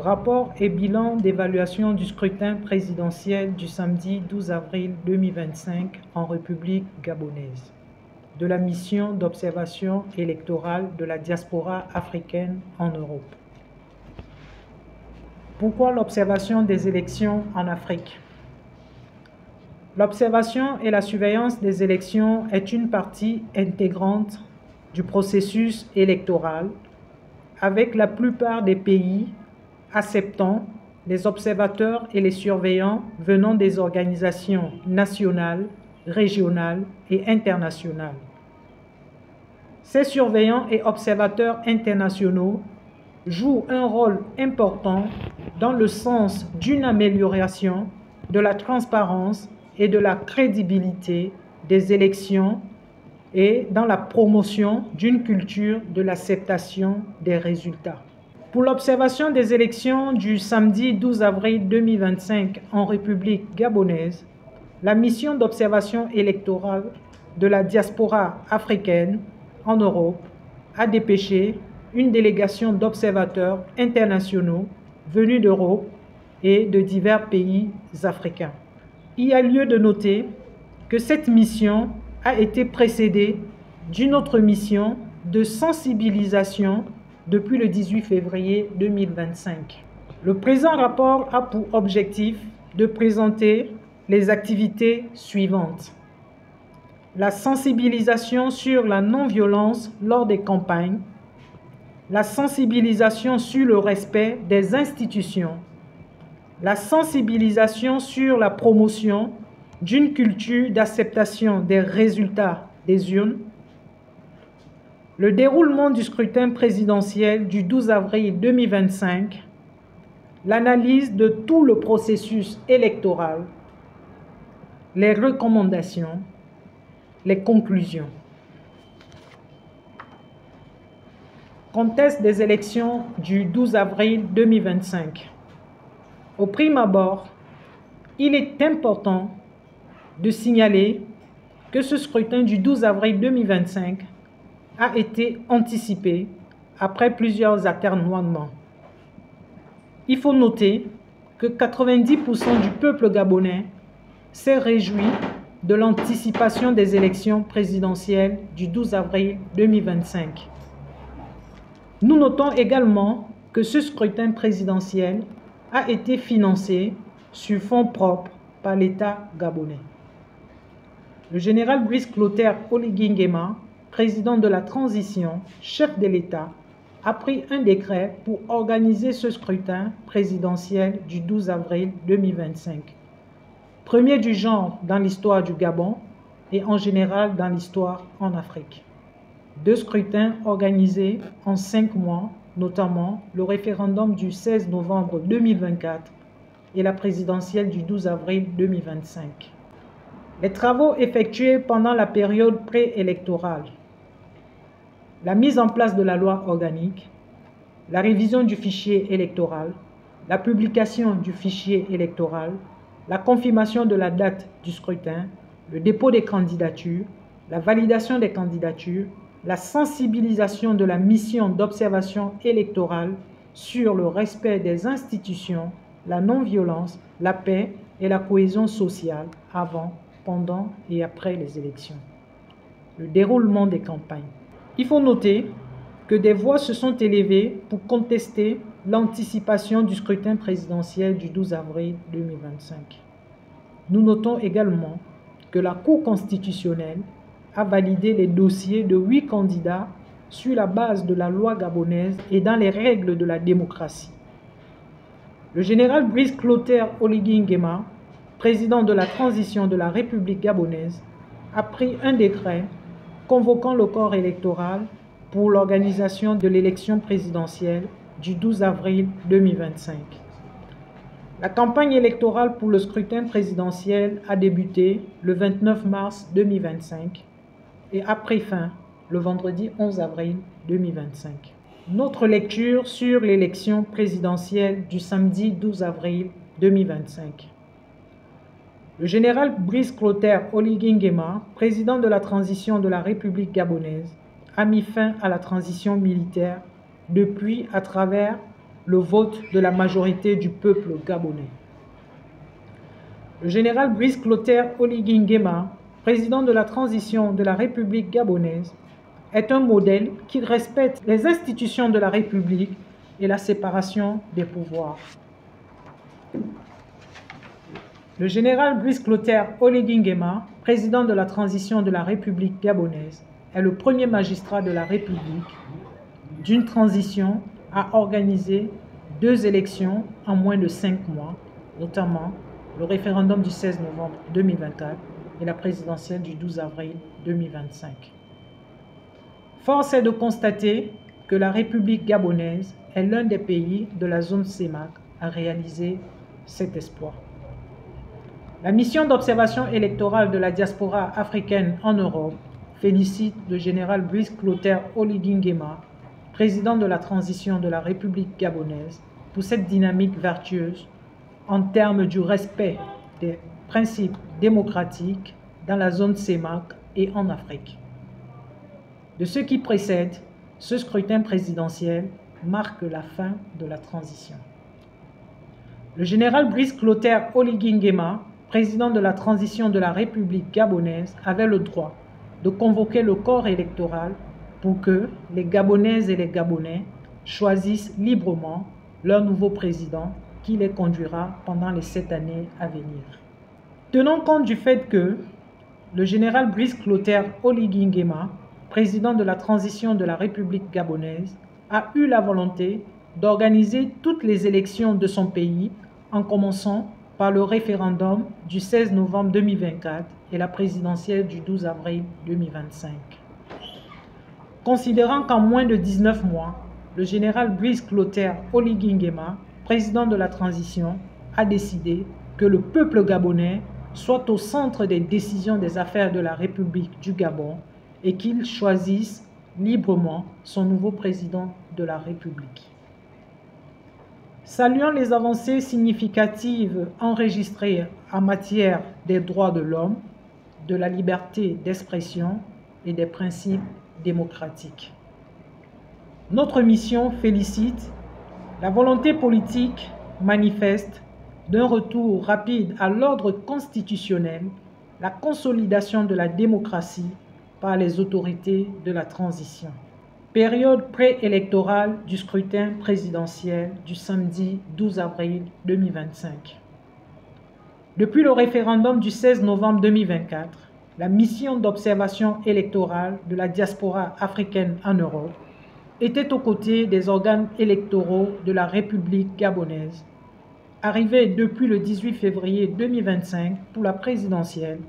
Rapport et bilan d'évaluation du scrutin présidentiel du samedi 12 avril 2025 en République gabonaise, de la mission d'observation électorale de la diaspora africaine en Europe. Pourquoi l'observation des élections en Afrique? L'observation et la surveillance des élections est une partie intégrante du processus électoral, avec la plupart des pays acceptant les observateurs et les surveillants venant des organisations nationales, régionales et internationales. Ces surveillants et observateurs internationaux jouent un rôle important dans le sens d'une amélioration de la transparence et de la crédibilité des élections et dans la promotion d'une culture de l'acceptation des résultats. Pour l'observation des élections du samedi 12 avril 2025 en République gabonaise, la mission d'observation électorale de la diaspora africaine en Europe a dépêché une délégation d'observateurs internationaux venus d'Europe et de divers pays africains. Il y a lieu de noter que cette mission a été précédée d'une autre mission de sensibilisation depuis le 18 février 2025. Le présent rapport a pour objectif de présenter les activités suivantes. La sensibilisation sur la non-violence lors des campagnes, la sensibilisation sur le respect des institutions, la sensibilisation sur la promotion d'une culture d'acceptation des résultats des urnes, le déroulement du scrutin présidentiel du 12 avril 2025, l'analyse de tout le processus électoral, les recommandations, les conclusions. Contexte des élections du 12 avril 2025. Au prime abord, il est important de signaler que ce scrutin du 12 avril 2025 a été anticipé après plusieurs atermoiements. Il faut noter que 90% du peuple gabonais s'est réjoui de l'anticipation des élections présidentielles du 12 avril 2025. Nous notons également que ce scrutin présidentiel a été financé sur fonds propres par l'État gabonais. Le général Brice Clotaire Oligui Nguema, président de la transition, chef de l'État, a pris un décret pour organiser ce scrutin présidentiel du 12 avril 2025. Premier du genre dans l'histoire du Gabon et en général dans l'histoire en Afrique. 2 scrutins organisés en 5 mois, notamment le référendum du 16 novembre 2024 et la présidentielle du 12 avril 2025. Les travaux effectués pendant la période préélectorale, la mise en place de la loi organique, la révision du fichier électoral, la publication du fichier électoral, la confirmation de la date du scrutin, le dépôt des candidatures, la validation des candidatures, la sensibilisation de la mission d'observation électorale sur le respect des institutions, la non-violence, la paix et la cohésion sociale avant, pendant et après les élections. Le déroulement des campagnes. Il faut noter que des voix se sont élevées pour contester l'anticipation du scrutin présidentiel du 12 avril 2025. Nous notons également que la Cour constitutionnelle a validé les dossiers de 8 candidats sur la base de la loi gabonaise et dans les règles de la démocratie. Le général Brice Clotaire Oligui Nguema, président de la transition de la République gabonaise, a pris un décret convoquant le corps électoral pour l'organisation de l'élection présidentielle du 12 avril 2025. La campagne électorale pour le scrutin présidentiel a débuté le 29 mars 2025 et a pris fin le vendredi 11 avril 2025. Notre lecture sur l'élection présidentielle du samedi 12 avril 2025. Le général Brice Clotaire Oligui Nguema, président de la transition de la République gabonaise, a mis fin à la transition militaire depuis à travers le vote de la majorité du peuple gabonais. Le général Brice Clotaire Oligui Nguema, président de la transition de la République gabonaise, est un modèle qui respecte les institutions de la République et la séparation des pouvoirs. Le général Brice Clotaire Oligui Nguema, président de la transition de la République gabonaise, est le premier magistrat de la République d'une transition à organiser 2 élections en moins de 5 mois, notamment le référendum du 16 novembre 2024 et la présidentielle du 12 avril 2025. Force est de constater que la République gabonaise est l'un des pays de la zone CEMAC à réaliser cet exploit. La mission d'observation électorale de la diaspora africaine en Europe félicite le général Brice Clotaire Oligui Nguema, président de la transition de la République gabonaise, pour cette dynamique vertueuse en termes du respect des principes démocratiques dans la zone CEMAC et en Afrique. De ce qui précède, ce scrutin présidentiel marque la fin de la transition. Le général Brice Clotaire Oligui Nguema, président de la transition de la République gabonaise, avait le droit de convoquer le corps électoral pour que les Gabonaises et les Gabonais choisissent librement leur nouveau président qui les conduira pendant les 7 années à venir. Tenant compte du fait que le général Brice Clotaire Oligui Nguema, président de la transition de la République gabonaise, a eu la volonté d'organiser toutes les élections de son pays en commençant par le référendum du 16 novembre 2024 et la présidentielle du 12 avril 2025. Considérant qu'en moins de 19 mois, le général Brice Clotaire Oligui Nguema, président de la transition, a décidé que le peuple gabonais soit au centre des décisions des affaires de la République du Gabon et qu'il choisisse librement son nouveau président de la République. Saluant les avancées significatives enregistrées en matière des droits de l'homme, de la liberté d'expression et des principes démocratiques. Notre mission félicite la volonté politique manifeste d'un retour rapide à l'ordre constitutionnel, la consolidation de la démocratie par les autorités de la transition. Période préélectorale du scrutin présidentiel du samedi 12 avril 2025. Depuis le référendum du 16 novembre 2024, la mission d'observation électorale de la diaspora africaine en Europe était aux côtés des organes électoraux de la République gabonaise. Arrivée depuis le 18 février 2025 pour la présidentielle,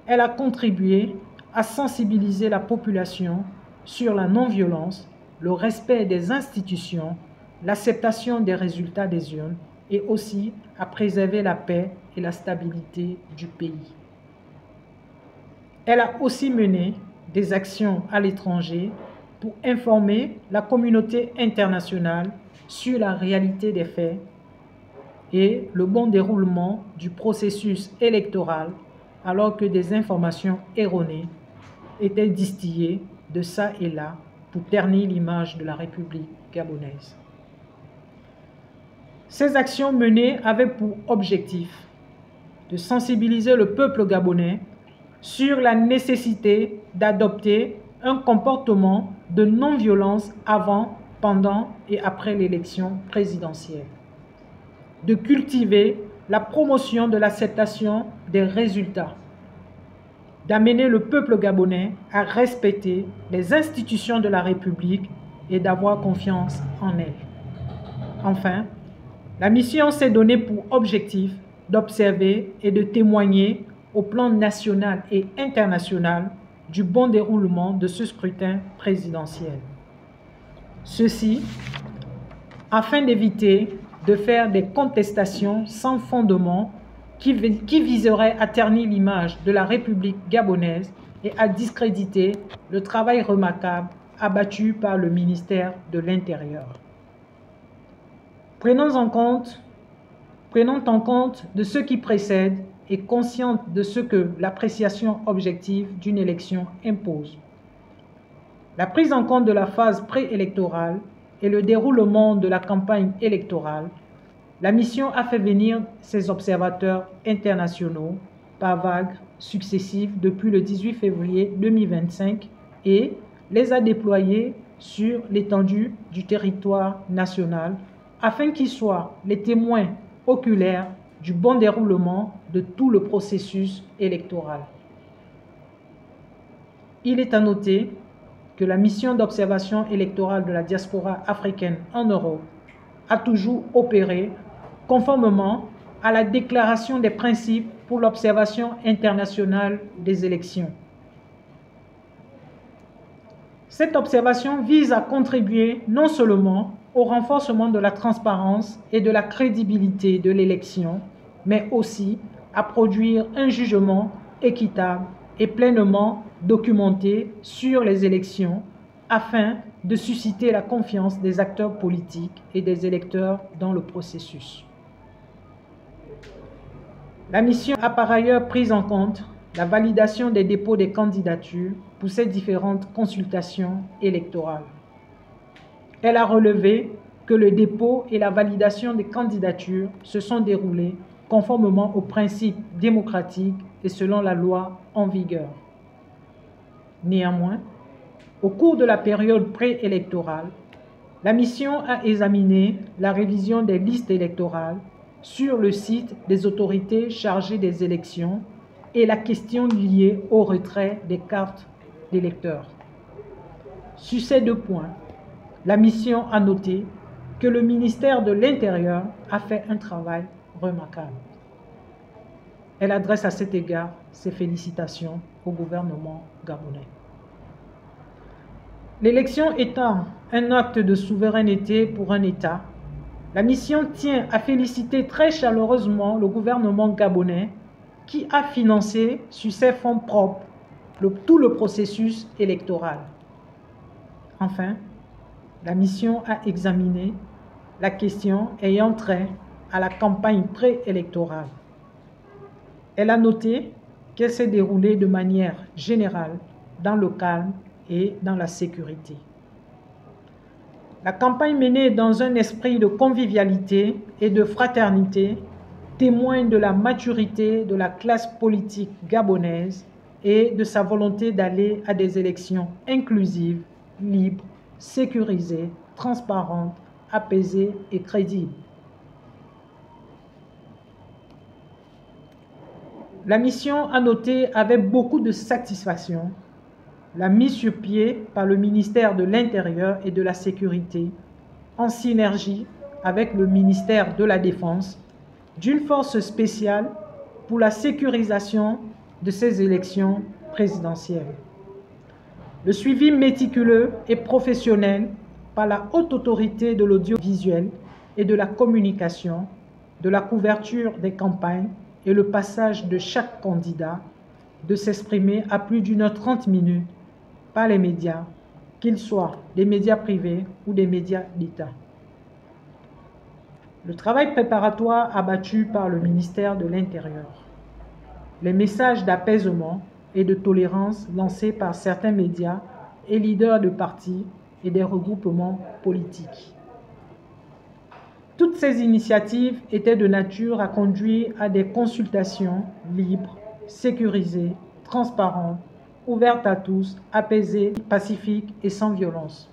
elle a contribué à sensibiliser la population sur la non-violence, le respect des institutions, l'acceptation des résultats des urnes et aussi à préserver la paix et la stabilité du pays. Elle a aussi mené des actions à l'étranger pour informer la communauté internationale sur la réalité des faits et le bon déroulement du processus électoral alors que des informations erronées étaient distillées de ça et là pour ternir l'image de la République gabonaise. Ces actions menées avaient pour objectif de sensibiliser le peuple gabonais sur la nécessité d'adopter un comportement de non-violence avant, pendant et après l'élection présidentielle, de cultiver la promotion de l'acceptation des résultats, d'amener le peuple gabonais à respecter les institutions de la République et d'avoir confiance en elles. Enfin, la mission s'est donnée pour objectif d'observer et de témoigner au plan national et international du bon déroulement de ce scrutin présidentiel. Ceci afin d'éviter de faire des contestations sans fondement qui viseraient à ternir l'image de la République gabonaise et à discréditer le travail remarquable abattu par le ministère de l'Intérieur. Prenant en compte de ce qui précède et consciente de ce que l'appréciation objective d'une élection impose. La prise en compte de la phase préélectorale et le déroulement de la campagne électorale, la mission a fait venir ses observateurs internationaux par vagues successives depuis le 18 février 2025 et les a déployés sur l'étendue du territoire national afin qu'ils soient les témoins oculaires du bon déroulement de tout le processus électoral. Il est à noter que la mission d'observation électorale de la diaspora africaine en Europe a toujours opéré conformément à la déclaration des principes pour l'observation internationale des élections. Cette observation vise à contribuer non seulement au renforcement de la transparence et de la crédibilité de l'élection, mais aussi à produire un jugement équitable et pleinement documenté sur les élections afin de susciter la confiance des acteurs politiques et des électeurs dans le processus. La mission a par ailleurs pris en compte la validation des dépôts des candidatures pour ces différentes consultations électorales. Elle a relevé que le dépôt et la validation des candidatures se sont déroulés conformément aux principes démocratiques et selon la loi en vigueur. Néanmoins, au cours de la période préélectorale, la mission a examiné la révision des listes électorales sur le site des autorités chargées des élections et la question liée au retrait des cartes d'électeurs. Sur ces deux points, la mission a noté que le ministère de l'Intérieur a fait un travail remarquable. Elle adresse à cet égard ses félicitations au gouvernement gabonais. L'élection étant un acte de souveraineté pour un État, la mission tient à féliciter très chaleureusement le gouvernement gabonais qui a financé sur ses fonds propres tout le processus électoral. Enfin, la mission a examiné la question ayant trait à la campagne préélectorale. Elle a noté qu'elle s'est déroulée de manière générale dans le calme et dans la sécurité. La campagne menée dans un esprit de convivialité et de fraternité témoigne de la maturité de la classe politique gabonaise et de sa volonté d'aller à des élections inclusives, libres, sécurisées, transparentes, apaisées et crédibles. La mission a noté avec beaucoup de satisfaction la mise sur pied par le ministère de l'Intérieur et de la Sécurité, en synergie avec le ministère de la Défense, d'une force spéciale pour la sécurisation de ces élections présidentielles. Le suivi méticuleux et professionnel par la haute autorité de l'audiovisuel et de la communication, de la couverture des campagnes et le passage de chaque candidat de s'exprimer à plus d'1h30 par les médias, qu'ils soient des médias privés ou des médias d'État. Le travail préparatoire abattu par le ministère de l'Intérieur, les messages d'apaisement et de tolérance lancés par certains médias et leaders de partis et des regroupements politiques. Toutes ces initiatives étaient de nature à conduire à des consultations libres, sécurisées, transparentes, ouvertes à tous, apaisées, pacifiques et sans violence.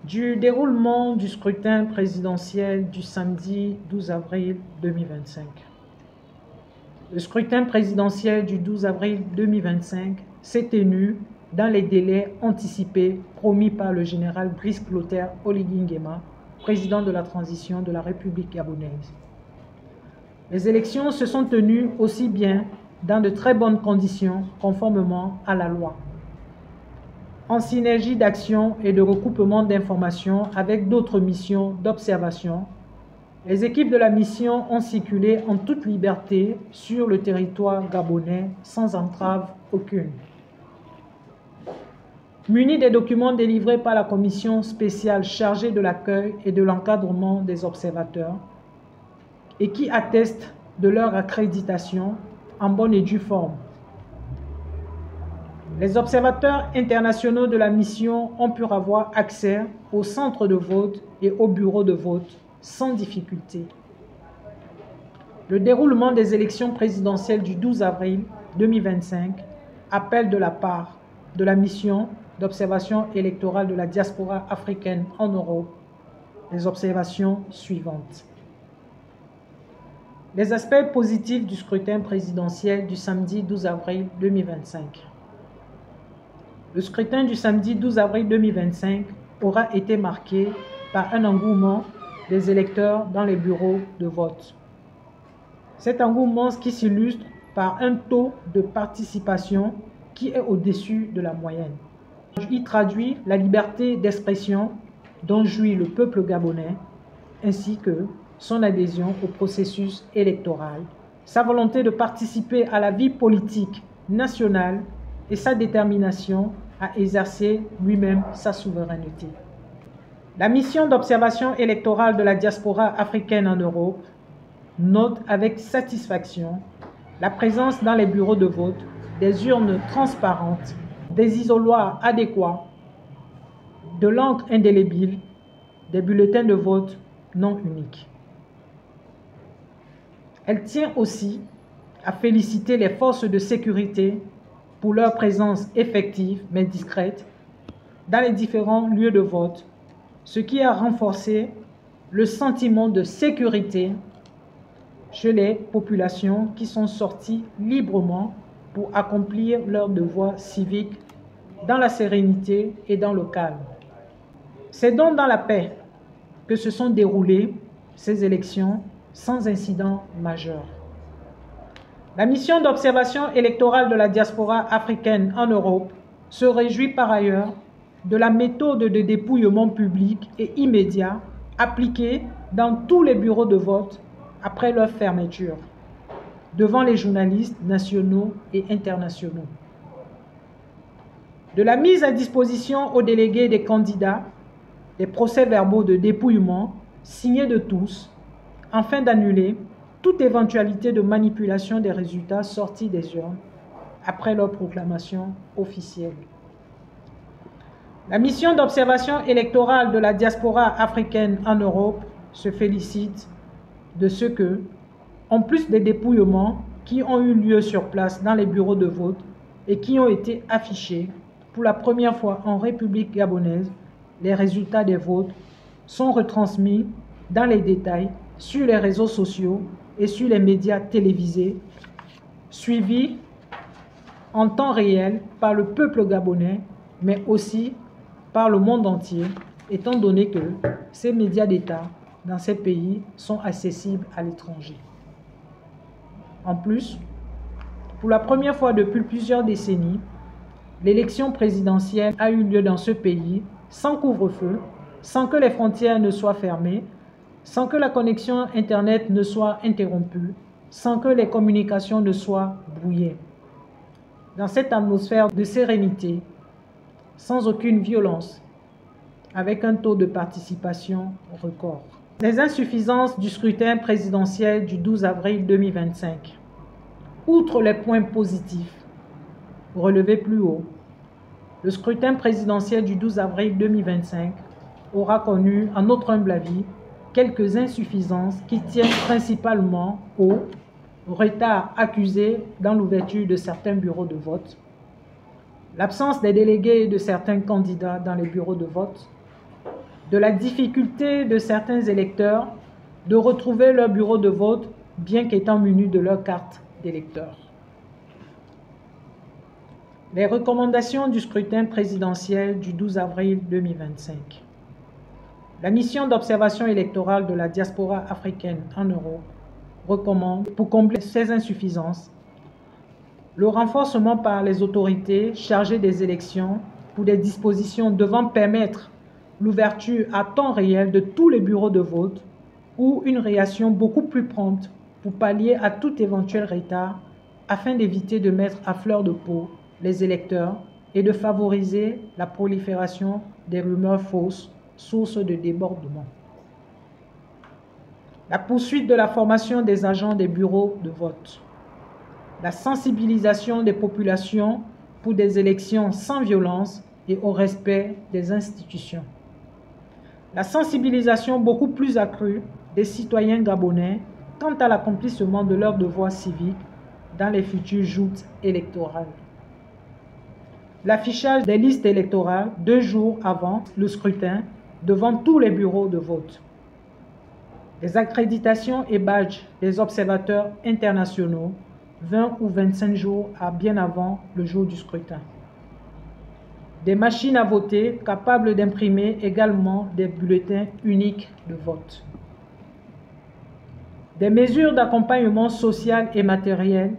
Du déroulement du scrutin présidentiel du samedi 12 avril 2025. Le scrutin présidentiel du 12 avril 2025 s'est tenu dans les délais anticipés promis par le général Brice Clotaire Oligui Nguema, président de la transition de la République gabonaise. Les élections se sont tenues aussi bien dans de très bonnes conditions conformément à la loi. En synergie d'action et de recoupement d'informations avec d'autres missions d'observation, les équipes de la mission ont circulé en toute liberté sur le territoire gabonais sans entrave aucune. Munis des documents délivrés par la commission spéciale chargée de l'accueil et de l'encadrement des observateurs et qui attestent de leur accréditation en bonne et due forme. Les observateurs internationaux de la mission ont pu avoir accès au centre de vote et au bureau de vote sans difficulté. Le déroulement des élections présidentielles du 12 avril 2025 appelle de la part de la mission d'observation électorale de la diaspora africaine en Europe les observations suivantes. Les aspects positifs du scrutin présidentiel du samedi 12 avril 2025. Le scrutin du samedi 12 avril 2025 aura été marqué par un engouement des électeurs dans les bureaux de vote. Cet engouement qui s'illustre par un taux de participation qui est au-dessus de la moyenne. Il traduit la liberté d'expression dont jouit le peuple gabonais, ainsi que son adhésion au processus électoral, sa volonté de participer à la vie politique nationale et sa détermination à exercer lui-même sa souveraineté. La mission d'observation électorale de la diaspora africaine en Europe note avec satisfaction la présence dans les bureaux de vote des urnes transparentes, des isoloirs adéquats, de l'encre indélébile, des bulletins de vote non uniques. Elle tient aussi à féliciter les forces de sécurité pour leur présence effective mais discrète dans les différents lieux de vote, ce qui a renforcé le sentiment de sécurité chez les populations qui sont sorties librement pour accomplir leurs devoirs civiques dans la sérénité et dans le calme. C'est donc dans la paix que se sont déroulées ces élections sans incident majeur. La mission d'observation électorale de la diaspora africaine en Europe se réjouit par ailleurs de la méthode de dépouillement public et immédiat appliquée dans tous les bureaux de vote après leur fermeture, devant les journalistes nationaux et internationaux. De la mise à disposition aux délégués des candidats des procès-verbaux de dépouillement signés de tous, afin d'annuler toute éventualité de manipulation des résultats sortis des urnes après leur proclamation officielle. La mission d'observation électorale de la diaspora africaine en Europe se félicite de ce que, en plus des dépouillements qui ont eu lieu sur place dans les bureaux de vote et qui ont été affichés pour la première fois en République gabonaise, les résultats des votes sont retransmis dans les détails sur les réseaux sociaux et sur les médias télévisés, suivis en temps réel par le peuple gabonais, mais aussi par le monde entier, étant donné que ces médias d'État dans ces pays sont accessibles à l'étranger. En plus, pour la première fois depuis plusieurs décennies, l'élection présidentielle a eu lieu dans ce pays sans couvre-feu, sans que les frontières ne soient fermées, sans que la connexion Internet ne soit interrompue, sans que les communications ne soient brouillées. Dans cette atmosphère de sérénité, sans aucune violence, avec un taux de participation record. Les insuffisances du scrutin présidentiel du 12 avril 2025. Outre les points positifs relevés plus haut, le scrutin présidentiel du 12 avril 2025 aura connu, à notre humble avis, quelques insuffisances qui tiennent principalement au retard accusé dans l'ouverture de certains bureaux de vote, l'absence des délégués de certains candidats dans les bureaux de vote, de la difficulté de certains électeurs de retrouver leur bureau de vote bien qu'étant munis de leur carte d'électeur. Les recommandations du scrutin présidentiel du 12 avril 2025. La mission d'observation électorale de la diaspora africaine en Europe recommande, pour combler ces insuffisances, le renforcement par les autorités chargées des élections pour des dispositions devant permettre l'ouverture à temps réel de tous les bureaux de vote ou une réaction beaucoup plus prompte pour pallier à tout éventuel retard afin d'éviter de mettre à fleur de peau les électeurs et de favoriser la prolifération des rumeurs fausses, source de débordement. La poursuite de la formation des agents des bureaux de vote. La sensibilisation des populations pour des élections sans violence et au respect des institutions. La sensibilisation beaucoup plus accrue des citoyens gabonais quant à l'accomplissement de leurs devoirs civiques dans les futures joutes électorales. L'affichage des listes électorales 2 jours avant le scrutin devant tous les bureaux de vote. Les accréditations et badges des observateurs internationaux 20 ou 25 jours bien avant le jour du scrutin. Des machines à voter capables d'imprimer également des bulletins uniques de vote. Des mesures d'accompagnement social et matériel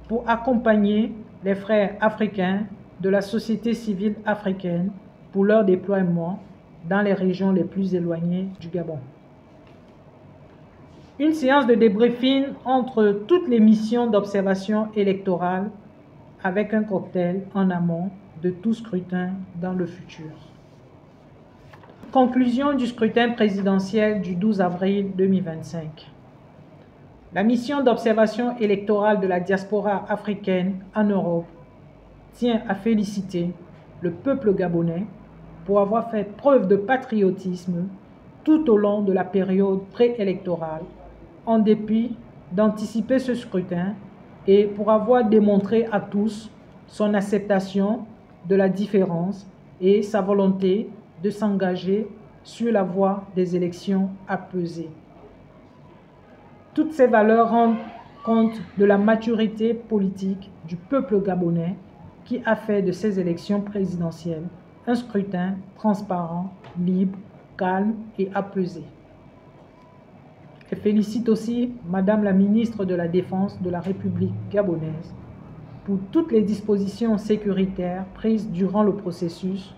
pour accompagner les frères africains de la société civile africaine pour leur déploiement dans les régions les plus éloignées du Gabon. Une séance de débriefing entre toutes les missions d'observation électorale avec un cocktail en amont de tout scrutin dans le futur. Conclusion du scrutin présidentiel du 12 avril 2025. La mission d'observation électorale de la diaspora africaine en Europe tient à féliciter le peuple gabonais pour avoir fait preuve de patriotisme tout au long de la période préélectorale, en dépit d'anticiper ce scrutin et pour avoir démontré à tous son acceptation de la différence et sa volonté de s'engager sur la voie des élections apaisées. Toutes ces valeurs rendent compte de la maturité politique du peuple gabonais qui a fait de ces élections présidentielles un scrutin transparent, libre, calme et apaisé. Je félicite aussi Madame la ministre de la Défense de la République gabonaise pour toutes les dispositions sécuritaires prises durant le processus,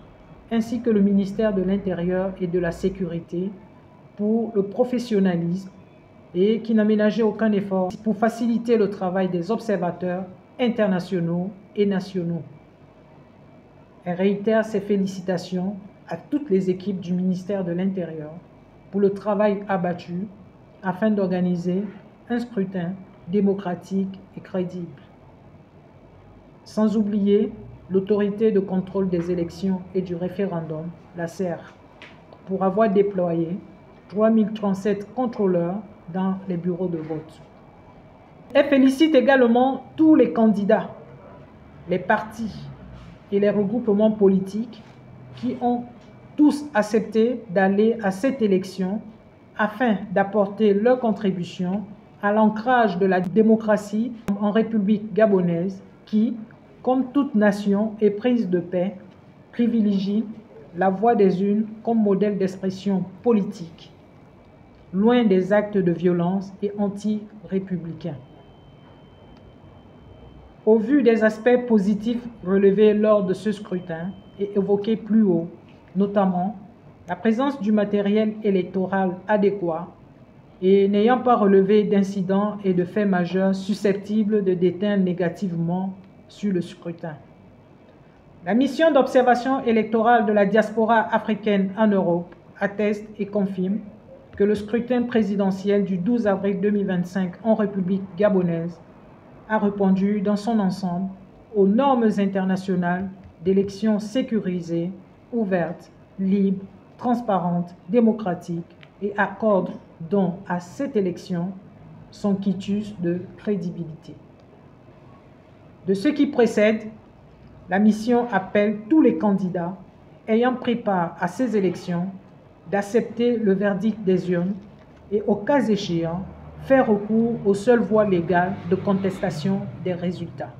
ainsi que le ministère de l'Intérieur et de la Sécurité pour le professionnalisme et qui n'a ménagé aucun effort pour faciliter le travail des observateurs internationaux et nationaux. Elle réitère ses félicitations à toutes les équipes du ministère de l'Intérieur pour le travail abattu afin d'organiser un scrutin démocratique et crédible. Sans oublier l'autorité de contrôle des élections et du référendum, la CER, pour avoir déployé 3037 contrôleurs dans les bureaux de vote. Elle félicite également tous les candidats, les partis et les regroupements politiques qui ont tous accepté d'aller à cette élection afin d'apporter leur contribution à l'ancrage de la démocratie en République gabonaise qui, comme toute nation éprise de paix, privilégie la voix des urnes comme modèle d'expression politique, loin des actes de violence et anti-républicains. Au vu des aspects positifs relevés lors de ce scrutin et évoqués plus haut, notamment la présence du matériel électoral adéquat et n'ayant pas relevé d'incidents et de faits majeurs susceptibles de déteindre négativement sur le scrutin. La mission d'observation électorale de la diaspora africaine en Europe atteste et confirme que le scrutin présidentiel du 12 avril 2025 en République gabonaise a répondu dans son ensemble aux normes internationales d'élections sécurisées, ouvertes, libres, transparentes, démocratiques et accorde donc à cette élection son quitus de crédibilité. De ce qui précède, la mission appelle tous les candidats ayant pris part à ces élections d'accepter le verdict des urnes et, au cas échéant, faire recours aux seules voies légales de contestation des résultats.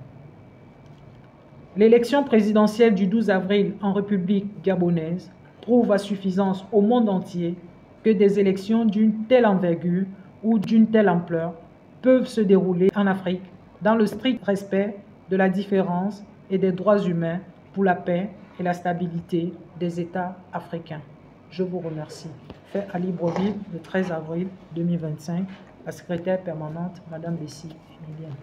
L'élection présidentielle du 12 avril en République gabonaise prouve à suffisance au monde entier que des élections d'une telle envergure ou d'une telle ampleur peuvent se dérouler en Afrique dans le strict respect de la différence et des droits humains pour la paix et la stabilité des États africains. Je vous remercie. Fait à Libreville le 13 avril 2025, la secrétaire permanente, Madame Bessie Emilienne.